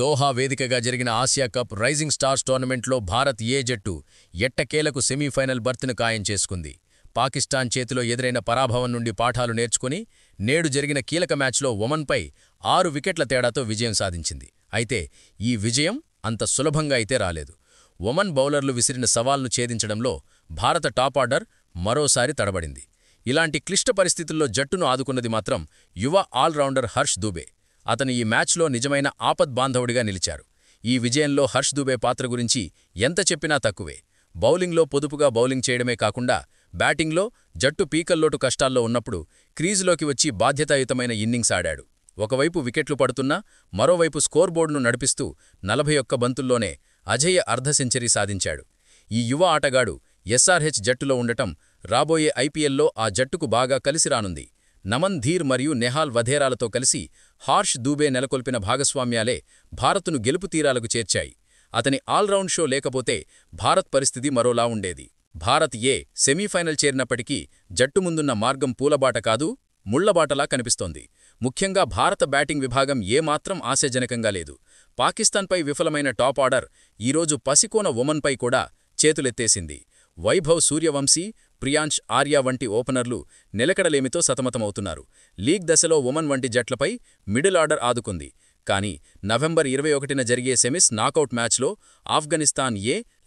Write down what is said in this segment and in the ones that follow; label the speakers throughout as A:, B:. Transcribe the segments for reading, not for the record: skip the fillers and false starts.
A: Doha వేదికగా జరిగిన Asia cup rising stars టోర్నమెంట్లో భారత్ ఏ జట్టు ఎట్టకేలకు సెమీఫైనల్ బర్త్ను ఖాయం చేసుకుంది. పాకిస్తాన్ చేతిలో ఎదురైన పరాభవం నుండి పాఠాలు నేర్చుకుని నేడు జరిగిన కీలక మ్యాచ్లో ఒమన్పై 6 వికెట్ల తేడాతో విజయం సాధించింది. అయితే ఈ విజయం అంత సులభంగా అయితే రాలేదు. ఒమన్ బౌలర్లు విసిరిన సవాల్ను ఛేదించడంలో భారత టాప్ ఆర్డర్ మరోసారి తడబడింది. ఇలాంటి క్లిష్ట పరిస్థితుల్లో జట్టును ఆదుకున్నది మాత్రం యువ ఆల్రౌండర్ హర్ష్ దూబే. అతను ఈ మ్యాచ్లో నిజమైన ఆపద్బాంధవుడిగా నిలిచారు. ఈ విజయంలో హర్ష్ దూబే పాత్ర గురించి ఎంత చెప్పినా తక్కువే. బౌలింగ్లో పొదుపుగా బౌలింగ్ చేయడమే కాకుండా బ్యాటింగ్లో జట్టు పీకల్లోటు కష్టాల్లో ఉన్నప్పుడు క్రీజులోకి వచ్చి బాధ్యతాయుతమైన ఇన్నింగ్స్ ఆడాడు. ఒకవైపు వికెట్లు పడుతున్నా మరోవైపు స్కోర్ బోర్డును నడిపిస్తూ 41 బంతుల్లోనే అజేయ అర్ధ సెంచరీ సాధించాడు. ఈ యువ ఆటగాడు ఎస్ఆర్హెచ్ జట్టులో ఉండటం రాబోయే ఐపీఎల్లో ఆ జట్టుకు బాగా కలిసిరానుంది. నమన్ ధీర్ మరియు నెహాల్ వధేరాలతో కలిసి హర్ష్ దూబే నెలకొల్పిన భాగస్వామ్యాలే భారత్ను గెలుపు తీరాలకు చేర్చాయి. అతని ఆల్రౌండ్ షో లేకపోతే భారత్ పరిస్థితి మరోలా ఉండేది. భారత్ సెమీఫైనల్ చేరినప్పటికీ జట్టు ముందున్న మార్గం పూలబాట కాదు, ముళ్లబాటలా కనిపిస్తోంది. ముఖ్యంగా భారత బ్యాటింగ్ విభాగం ఏమాత్రం ఆశాజనకంగా లేదు. పాకిస్తాన్పై విఫలమైన టాప్ ఆర్డర్ ఈరోజు పసికోన ఒమన్పై కూడా చేతులెత్తేసింది. వైభవ్ సూర్యవంశీ, ప్రియాంష్ ఆర్య వంటి ఓపెనర్లు నిలకడలేమితో సతమతమవుతున్నారు. లీగ్ దశలో ఒమన్ వంటి జట్లపై మిడిల్ ఆర్డర్ ఆదుకుంది. కానీ నవంబర్ 21న జరిగే సెమీస్ నాకౌట్ మ్యాచ్లో ఆఫ్ఘనిస్తాన్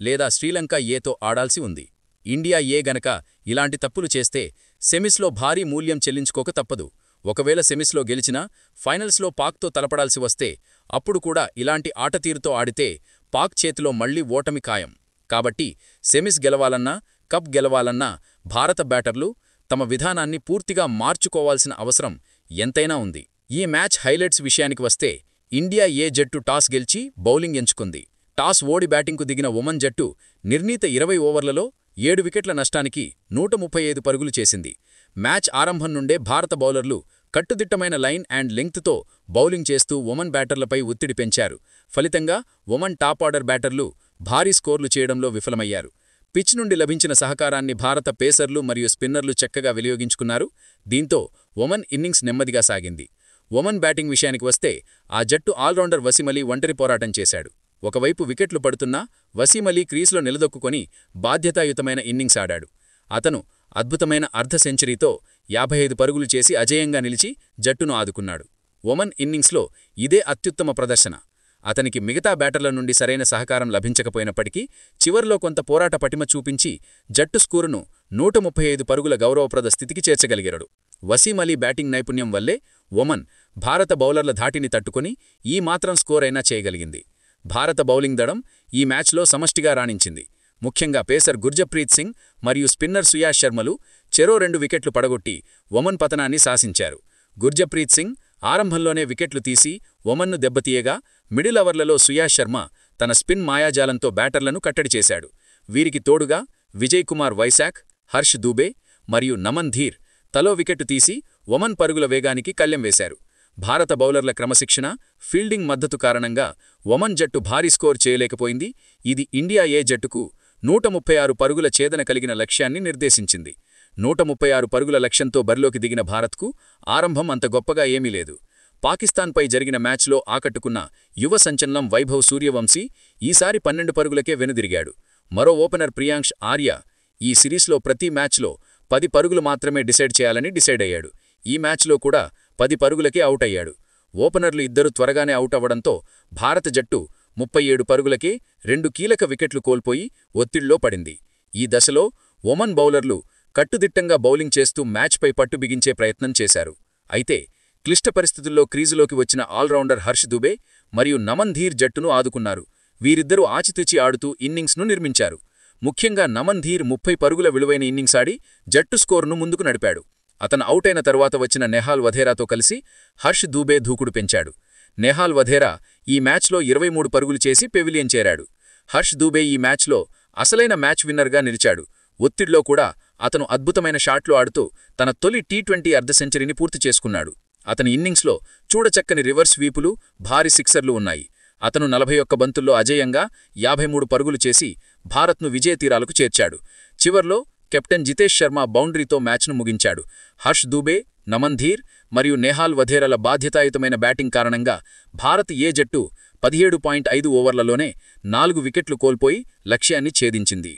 A: లేదా శ్రీలంక తో ఆడాల్సి ఉంది. ఇండియా గనక ఇలాంటి తప్పులు చేస్తే సెమీస్లో భారీ మూల్యం చెల్లించుకోక తప్పదు. ఒకవేళ సెమీస్లో గెలిచినా ఫైనల్స్లో పాక్తో తలపడాల్సి వస్తే అప్పుడు కూడా ఇలాంటి ఆటతీరుతో ఆడితే పాక్ చేతిలో మళ్లీ ఓటమి ఖాయం. కాబట్టి సెమీస్ గెలవాలన్నా, కప్ గెలవాలన్నా భారత బ్యాటర్లు తమ విధానాన్ని పూర్తిగా మార్చుకోవాల్సిన అవసరం ఎంతైనా ఉంది. ఈ మ్యాచ్ హైలైట్స్ విషయానికి వస్తే ఇండియా జట్టు టాస్ గెలిచి బౌలింగ్ ఎంచుకుంది. టాస్ ఓడి బ్యాటింగ్కు దిగిన ఒమన్ జట్టు నిర్ణీత 20 ఓవర్లలో 7 వికెట్ల నష్టానికి 135 పరుగులు చేసింది. మ్యాచ్ ఆరంభం నుండే భారత బౌలర్లు కట్టుదిట్టమైన లైన్ అండ్ లెంగ్త్తో బౌలింగ్ చేస్తూ ఒమన్ బ్యాటర్లపై ఒత్తిడి పెంచారు. ఫలితంగా ఒమన్ టాప్ ఆర్డర్ బ్యాటర్లు భారీ స్కోర్లు చేయడంలో విఫలమయ్యారు. పిచ్ నుండి లభించిన సహకారాన్ని భారత పేసర్లు మరియు స్పిన్నర్లు చక్కగా వినియోగించుకున్నారు. దీంతో ఒమన్ ఇన్నింగ్స్ నెమ్మదిగా సాగింది. ఒమన్ బ్యాటింగ్ విషయానికి వస్తే ఆ జట్టు ఆల్రౌండర్ వసీం అలీ ఒంటరి పోరాటం చేశాడు. ఒకవైపు వికెట్లు పడుతున్నా వసీం అలీ క్రీజ్లో నిలదొక్కుని బాధ్యతాయుతమైన ఇన్నింగ్స్ ఆడాడు. అతను అద్భుతమైన అర్ధ సెంచరీతో 55 పరుగులు చేసి అజేయంగా నిలిచి జట్టును ఆదుకున్నాడు. ఒమన్ ఇన్నింగ్స్లో ఇదే అత్యుత్తమ ప్రదర్శన. అతనికి మిగతా బ్యాటర్ల నుండి సరైన సహకారం లభించకపోయినప్పటికీ చివర్లో కొంత పోరాట పటిమ చూపించి జట్టు స్కోరును 135 పరుగుల గౌరవప్రద స్థితికి చేర్చగలిగాడు. వసీం అలీ బ్యాటింగ్ నైపుణ్యం వల్లే ఒమన్ భారత బౌలర్ల ధాటిని తట్టుకుని ఈ మాత్రం స్కోర్ అయినా చేయగలిగింది. భారత బౌలింగ్ దళం ఈ మ్యాచ్లో సమష్టిగా రాణించింది. ముఖ్యంగా పేసర్ గుర్జప్రీత్ సింగ్ మరియు స్పిన్నర్ సుయాష్ శర్మలు చెరో 2 వికెట్లు పడగొట్టి ఒమన్ పతనాన్ని శాసించారు. గుర్జప్రీత్ సింగ్ ఆరంభంలోనే వికెట్లు తీసి ఒమన్ను దెబ్బతీయగా మిడిల్ ఓవర్లలో సుయాష్ శర్మ తన స్పిన్ మాయాజాలంతో బ్యాటర్లను కట్టడి చేశాడు. వీరికి తోడుగా విజయ్ కుమార్ వైశాఖ్, హర్ష్ దూబే మరియు నమన్ ధీర్ తలో వికెట్టు తీసి ఒమన్ పరుగుల వేగానికి కళ్లెం వేశారు. భారత బౌలర్ల క్రమశిక్షణ, ఫీల్డింగ్ మద్దతు కారణంగా ఒమన్ జట్టు భారీ స్కోర్ చేయలేకపోయింది. ఇది ఇండియా జట్టుకు 136 పరుగుల ఛేదన కలిగిన లక్ష్యాన్ని నిర్దేశించింది. 136 పరుగుల లక్ష్యంతో బరిలోకి దిగిన భారత్కు ఆరంభం అంత గొప్పగా ఏమీ లేదు. పాకిస్తాన్పై జరిగిన మ్యాచ్లో ఆకట్టుకున్న యువ సంచలనం వైభవ్ సూర్యవంశీ ఈసారి 12 పరుగులకే వెనుదిరిగాడు. మరో ఓపెనర్ ప్రియాంష్ ఆర్య ఈ సిరీస్లో ప్రతి మ్యాచ్లో 10 పరుగులు మాత్రమే డిసైడ్ అయ్యాడు. ఈ మ్యాచ్లో కూడా 10 పరుగులకే అవుట్ అయ్యాడు. ఓపెనర్లు ఇద్దరు త్వరగానే అవుట్ అవ్వడంతో భారత జట్టు 37 పరుగులకే 2 కీలక వికెట్లు కోల్పోయి ఒత్తిడిలో పడింది. ఈ దశలో ఒమన్ బౌలర్లు కట్టుదిట్టంగా బౌలింగ్ చేస్తూ మ్యాచ్పై పట్టు బిగించే ప్రయత్నం చేశారు. అయితే క్లిష్ట పరిస్థితుల్లో క్రీజులోకి వచ్చిన ఆల్రౌండర్ హర్ష్ దూబే మరియు నమన్ ధీర్ జట్టును ఆదుకున్నారు. వీరిద్దరూ ఆచితూచి ఆడుతూ ఇన్నింగ్స్ను నిర్మించారు. ముఖ్యంగా నమన్ ధీర్ 30 పరుగుల విలువైన ఇన్నింగ్స్ ఆడి జట్టు స్కోరును ముందుకు నడిపాడు. అతను అవుటైన తరువాత వచ్చిన నెహాల్ వధేరాతో కలిసి హర్ష్ దూబే దూకుడు పెంచాడు. నెహాల్ వధేరా ఈ మ్యాచ్లో 23 పరుగులు చేసి పెవిలియన్ చేరాడు. హర్ష్ దూబే ఈ మ్యాచ్లో అసలైన మ్యాచ్ విన్నర్గా నిలిచాడు. ఒత్తిడిలో కూడా అతను అద్భుతమైన షాట్లు ఆడుతూ తన తొలి టీ20 అర్ధ సెంచరీని పూర్తి చేసుకున్నాడు. అతని ఇన్నింగ్స్లో చూడచక్కని రివర్స్ వీపులు, భారీ సిక్సర్లు ఉన్నాయి. అతను 41 బంతుల్లో అజేయంగా 53 పరుగులు చేసి భారత్ను విజయతీరాలకు చేర్చాడు. చివర్లో కెప్టెన్ జితేష్ శర్మ బౌండరీతో మ్యాచ్ను ముగించాడు. హర్ష్ దూబే, నమన్ ధీర్ మరియు నెహాల్ వధేరాల బాధ్యతాయుతమైన బ్యాటింగ్ కారణంగా భారత్ జట్టు
B: 17.5 ఓవర్లలోనే 4 వికెట్లు కోల్పోయి లక్ష్యాన్ని ఛేదించింది.